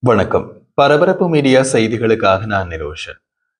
வணக்கம். பரபரப்பு மீடியா செய்திகளுக்காக நான் நிரோஷன்.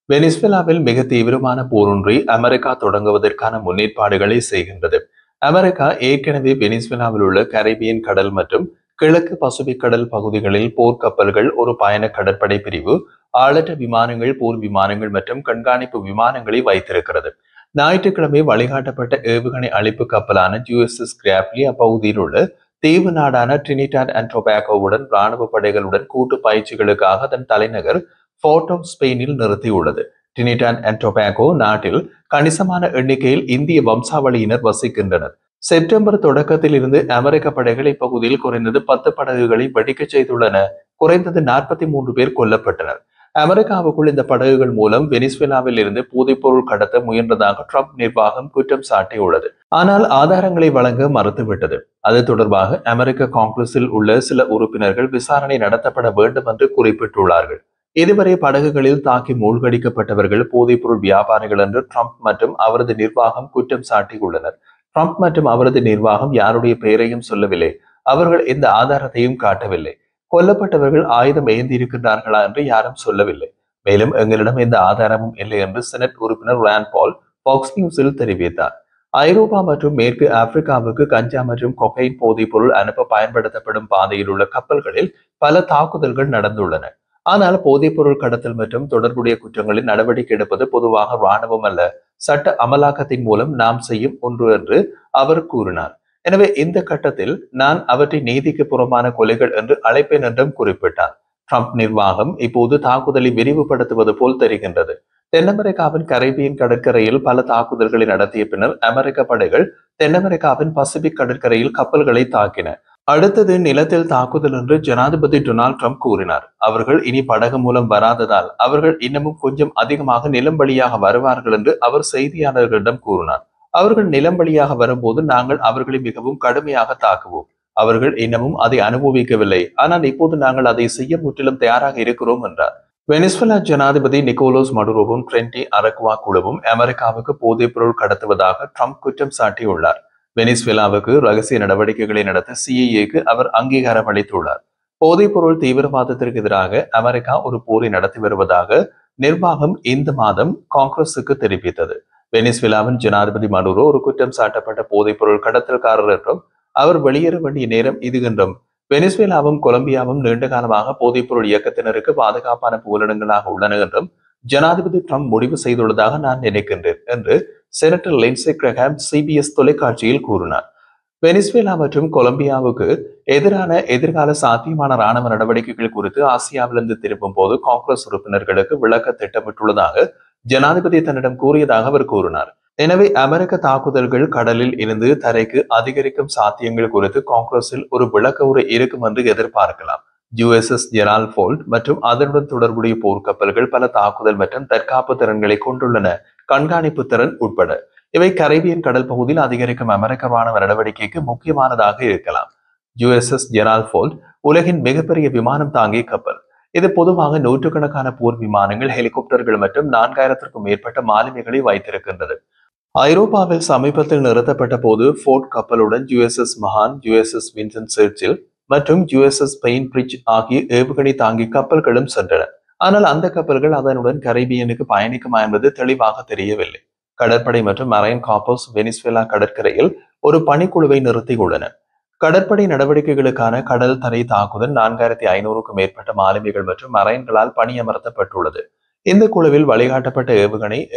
வெனிசுவேலாவில் மிக தீவிரமான போரொன்றை அமெரிக்கா தொடங்குவதற்கான முன்னேற்பாடுகளை செய்கின்றது. அமெரிக்கா ஏற்கனவே வெனிசுவேலாவில் உள்ள கரீபியன் கடல் மற்றும் கிழக்கு பசிபிக் கடல் பகுதிகளில் போர்க்கப்பல்கள், ஒரு பயண கடற்படை பிரிவு, ஆளற்ற விமானங்கள், போர் விமானங்கள் மற்றும் கண்காணிப்பு விமானங்களை வைத்திருக்கிறது. ஞாயிற்றுக்கிழமை வழிகாட்டப்பட்ட ஏவுகணை அழிப்பு கப்பலான யுஎஸ்எஸ் கிராப்லி அப்பகுதியில் உள்ள தீவு நாடான டிரினிடாட் அண்ட் டொபாகோவுடன் ராணுவ படைகளுடன் கூட்டு பயிற்சிகளுக்காக அதன் தலைநகர் போர்ட் ஆஃப் ஸ்பெயினில் நிறுத்தியுள்ளது. டிரினிடாட் அண்ட் டொபாகோ நாட்டில் கணிசமான எண்ணிக்கையில் இந்திய வம்சாவளியினர் வசிக்கின்றனர். செப்டம்பர் தொடக்கத்தில் இருந்து அமெரிக்க படைகள் இப்பகுதியில் குறைந்தது 10 படகுகளை வெடிக்கச் செய்துள்ளன. குறைந்தது 43 பேர் கொல்லப்பட்டனர். அமெரிக்காவுக்குள் இந்த படகுகள் மூலம் வெனிசுவேலாவில் இருந்து போதைப்பொருள் கடத்த முயன்றதாக ட்ரம்ப் நிர்வாகம் குற்றம் சாட்டியுள்ளது. ஆனால் ஆதாரங்களை வழங்க மறுத்துவிட்டது. அது தொடர்பாக அமெரிக்க காங்கிரஸில் உள்ள சில உறுப்பினர்கள் விசாரணை நடத்தப்பட வேண்டும் என்று குறிப்பிட்டுள்ளார்கள். இதுவரை படகுகளில் தாக்கி மூழ்கடிக்கப்பட்டவர்கள் போதைப்பொருள் வியாபாரிகள் என்று ட்ரம்ப் மற்றும் அவரது நிர்வாகம் குற்றம் சாட்டியுள்ளனர். ட்ரம்ப் மற்றும் அவரது நிர்வாகம் யாருடைய பெயரையும் சொல்லவில்லை. அவர்கள் எந்த ஆதாரத்தையும் காட்டவில்லை. கொல்லப்பட்டவர்கள் ஆயுதம் ஏந்தி இருக்கின்றார்களா என்று யாரும் சொல்லவில்லை. மேலும் எங்களிடம் எந்த ஆதாரமும் இல்லை என்று செனட் உறுப்பினர் ராண்ட் பால் பாக்ஸ் நியூஸில் தெரிவித்தார். ஐரோப்பா மற்றும் மேற்கு ஆப்பிரிக்காவுக்கு கஞ்சா மற்றும் கொகைன் போதைப் பொருள் அனுப்ப பயன்படுத்தப்படும் பாதையில் உள்ள கப்பல்களில் பல தாக்குதல்கள் நடந்துள்ளன. ஆனால் போதைப் பொருள் கடத்தல் மற்றும் தொடர்புடைய குற்றங்களில் நடவடிக்கை எடுப்பது பொதுவாக இராணுவம் அல்ல, சட்ட அமலாக்கத்தின் மூலம் நாம் செய்யும் ஒன்று என்று அவர் கூறினார். எனவே இந்த கட்டத்தில் நான் அவற்றை நீதிக்கு புறம்பான கொலைகள் என்று அழைப்பேன் என்றும் குறிப்பிட்டார். ட்ரம்ப் நிர்வாகம் இப்போது தாக்குதலை விரிவுபடுத்துவது போல் தெரிகின்றது. தென் அமெரிக்காவின் கரீபியன் கடற்கரையில் பல தாக்குதல்களை நடத்திய பின்னர் அமெரிக்க படைகள் தென் அமெரிக்காவின் பசிபிக் கடற்கரையில் கப்பல்களை தாக்கின. அடுத்தது நிலத்தில் தாக்குதல் என்று ஜனாதிபதி டொனால்ட் ட்ரம்ப் கூறினார். அவர்கள் இனி படகு மூலம் வராததால் அவர்கள் இன்னமும் கொஞ்சம் அதிகமாக நிலம் வழியாக வருவார்கள் என்று அவர் செய்தியாளர்களிடம் கூறினார். அவர்கள் நிலம் வழியாக வரும்போது நாங்கள் அவர்களை மிகவும் கடுமையாக தாக்குவோம். அவர்கள் இன்னமும் அதை அனுபவிக்கவில்லை, ஆனால் இப்போது நாங்கள் அதை செய்ய முற்றிலும் தயாராக இருக்கிறோம் என்றார். வெனிசுவேலா ஜனாதிபதி நிக்கோலஸ் மடுரோவும் ட்ரென்டி அரக்வா குழுவும் அமெரிக்காவுக்கு போதைப் பொருள் கடத்துவதாக ட்ரம்ப் குற்றம் சாட்டியுள்ளார். வெனிசுவேலாவுக்கு ரகசிய நடவடிக்கைகளை நடத்த சிஐஏக்கு அவர் அங்கீகாரம் அளித்துள்ளார். போதைப் பொருள் தீவிரவாதத்திற்கு எதிராக அமெரிக்கா ஒரு போரை நடத்தி வருவதாக நிர்வாகம் இந்த மாதம் காங்கிரசுக்கு தெரிவித்தது. வெனிசுவேலாவின் ஜனாதிபதி மடுரோ ஒரு குற்றம் சாட்டப்பட்ட போதைப் பொருள் கடத்தல்காரர் என்றும் அவர் வெளியேற வேண்டிய நேரம் இது என்றும், வெனிசுவேலாவும் கொலம்பியாவும் நீண்ட காலமாக போதைப் பொருள் இயக்கத்தினருக்கு பாதுகாப்பான புகலிடங்களாக உள்ளன என்றும் ஜனாதிபதி ட்ரம்ப் முடிவு செய்துள்ளதாக நான் நினைக்கின்றேன் என்று செனட்டர் லிண்ட்சே கிரஹாம் சிபிஎஸ் தொலைக்காட்சியில் கூறினார். வெனிசுவேலா மற்றும் கொலம்பியாவுக்கு எதிரான எதிர்கால சாத்தியமான ராணுவ நடவடிக்கைகள் குறித்து ஆசியாவிலிருந்து திரும்பும் போது காங்கிரஸ் உறுப்பினர்களுக்கு விளக்க திட்டமிட்டுள்ளதாக ஜனாதிபதி தன்னிடம் கூறியதாக அவர் கூறினார். எனவே அமெரிக்க தாக்குதல்கள் கடலில் இருந்து தரைக்கு அதிகரிக்கும் சாத்தியங்கள் குறித்து காங்கிரஸில் ஒரு விளக்க உரை இருக்கும் என்று எதிர்பார்க்கலாம். யுஎஸ்எஸ் ஜெரால்ட் ஃபோல்ட் மற்றும் அதனுடன் தொடர்புடைய போர்க்கப்பல்கள் பல தாக்குதல் மற்றும் தற்காப்பு திறன்களை கொண்டுள்ளன, கண்காணிப்பு திறன் உட்பட. இவை கரீபியன் கடல் பகுதியில் அதிகரிக்கும் அமெரிக்க ராணுவ நடவடிக்கைக்கு முக்கியமானதாக இருக்கலாம். யுஎஸ்எஸ் ஜெரால்ட் ஃபோல்ட் உலகின் மிகப்பெரிய விமானம் தாங்கிய கப்பல். இது பொதுவாக நூற்றுக்கணக்கான போர் விமானங்கள், ஹெலிகாப்டர்கள் மற்றும் 4000க்கும் மேற்பட்ட மாலுமிகளை வைத்திருக்கின்றது. ஐரோப்பாவில் சமீபத்தில் நிறுத்தப்பட்ட போது ஃபோர்ட் கப்பலுடன் யுஎஸ்எஸ் மகான், யுஎஸ்எஸ் வின்சென்ட் சர்ச்சில் மற்றும் யுஎஸ்எஸ் பெயின் பிரிட்ஜ் ஆகிய ஏவுகணை தாங்கி கப்பல்களும் சென்றன. ஆனால் அந்த கப்பல்கள் அதனுடன் கரீபியனுக்கு பயணிக்குமா என்பது தெளிவாக தெரியவில்லை. கடற்படை மற்றும் மரைன் கார்ப்ஸ் வெனிசுவேலா கடற்கரையில் ஒரு பணிக்குழுவை நிறுத்தியுள்ளன. கடற்படை நடவடிக்கைகளுக்கான கடல் தரை தாக்குதல் 4500க்கும் மேற்பட்ட மாலுமிகள் மற்றும் மரைன்களால் பணியமர்த்தப்பட்டுள்ளது. இந்த குழுவில் வழிகாட்டப்பட்ட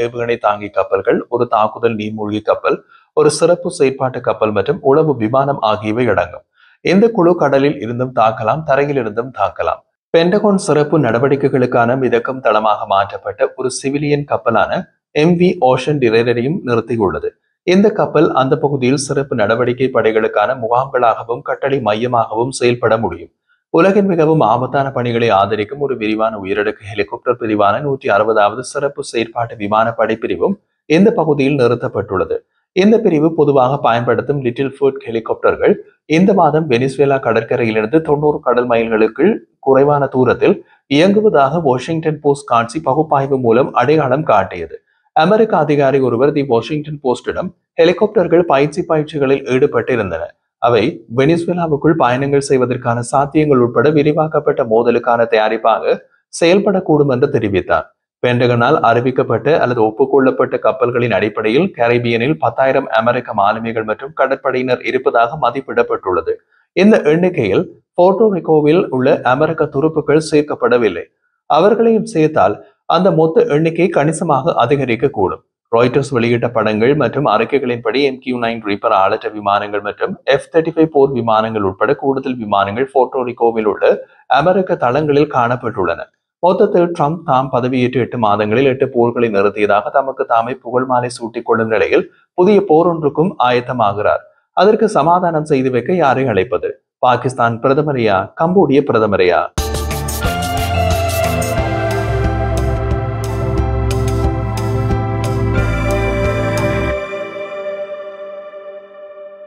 ஏவுகணை தாங்கி கப்பல்கள், ஒரு தாக்குதல் நீர்மூழ்கி கப்பல், ஒரு சிறப்பு செயற்பாட்டு கப்பல் மற்றும் உளவு விமானம் ஆகியவை அடங்கும். இந்த குழு கடலில் இருந்தும் தாக்கலாம், தரையில் இருந்தும் தாக்கலாம். பென்டகோன் சிறப்பு நடவடிக்கைகளுக்கான மிதக்கும் தளமாக மாற்றப்பட்ட ஒரு சிவிலியன் கப்பலான MV ஓஷன் டிரைடரையும் நிறுத்தியுள்ளது. இந்த கப்பல் அந்த பகுதியில் சிறப்பு நடவடிக்கை படைகளுக்கான முகாம்களாகவும் கட்டளை மையமாகவும் செயல்பட முடியும். உலகின் மிகவும் ஆபத்தான பணிகளை ஆதரிக்கும் ஒரு விரிவான உயரடுக்கு ஹெலிகாப்டர் பிரிவான 160வது சிறப்பு செயற்பாட்டு விமான படைப்பிரிவும் இந்த பகுதியில் நிறுத்தப்பட்டுள்ளது. இந்த பிரிவு பொதுவாக பயன்படுத்தும் லிட்டில் ஃபுட் ஹெலிகாப்டர்கள் இந்த மாதம் வெனிசுவேலா கடற்கரையிலிருந்து 90 கடல் மைல்களுக்கு குறைவான தூரத்தில் இயங்குவதாக வாஷிங்டன் போஸ்ட் காட்சி பகுப்பாய்வு மூலம் அடையாளம் காட்டியது. அமெரிக்க அதிகாரி ஒருவர் தி வாஷிங்டன் போஸ்டிடம் ஹெலிகாப்டர்கள் பயிற்சிகளில் ஈடுபட்டு இருந்தன. அவை வெனிசுவேலாவுக்குள் பயணங்கள் செய்வதற்கான சாத்தியங்கள் உட்பட விரிவாக்கப்பட்ட மோதலுக்கான தயாரிப்பாக செயல்படக்கூடும் என்று தெரிவித்தார். பென்டகனால் அறிவிக்கப்பட்ட அல்லது ஒப்புக்கொள்ளப்பட்ட கப்பல்களின் அடிப்படையில் கரீபியனில் 10,000 அமெரிக்க மாலுமிகள் மற்றும் கடற்படையினர் இருப்பதாக மதிப்பிடப்பட்டுள்ளது. இந்த எண்ணிக்கையில் போர்ட்டோரிக்கோவில் உள்ள அமெரிக்க துருப்புக்கள் சேர்க்கப்படவில்லை. அவர்களையும் சேர்த்தால் அந்த மொத்த எண்ணிக்கை கணிசமாக அதிகரிக்கக்கூடும். ராய்டர்ஸ் வெளியிட்ட படங்கள் மற்றும் அறிக்கைகளின்படி MQ-9 ரீப்பர் ஆளற்ற விமானங்கள் மற்றும் F-35 போர் விமானங்கள் உட்பட கூடுதல் விமானங்கள் போர்ட்டோரிக்கோவில் உள்ள அமெரிக்க தளங்களில் காணப்பட்டுள்ளன. மொத்தத்தில் ட்ரம்ப் தாம் பதவியேற்று 8 மாதங்களில் 8 போர்களை நிறுத்தியதாக தமக்கு தாமே புகழ் மாலை சூட்டிக் கொள்ளும் நிலையில் புதிய போர் ஒன்றுக்கும் ஆயத்தமாகிறார். அதற்கு சமாதானம் செய்து வைக்க யாரை அழைப்பது? பாகிஸ்தான் பிரதமரையா? கம்போடிய பிரதமரையா?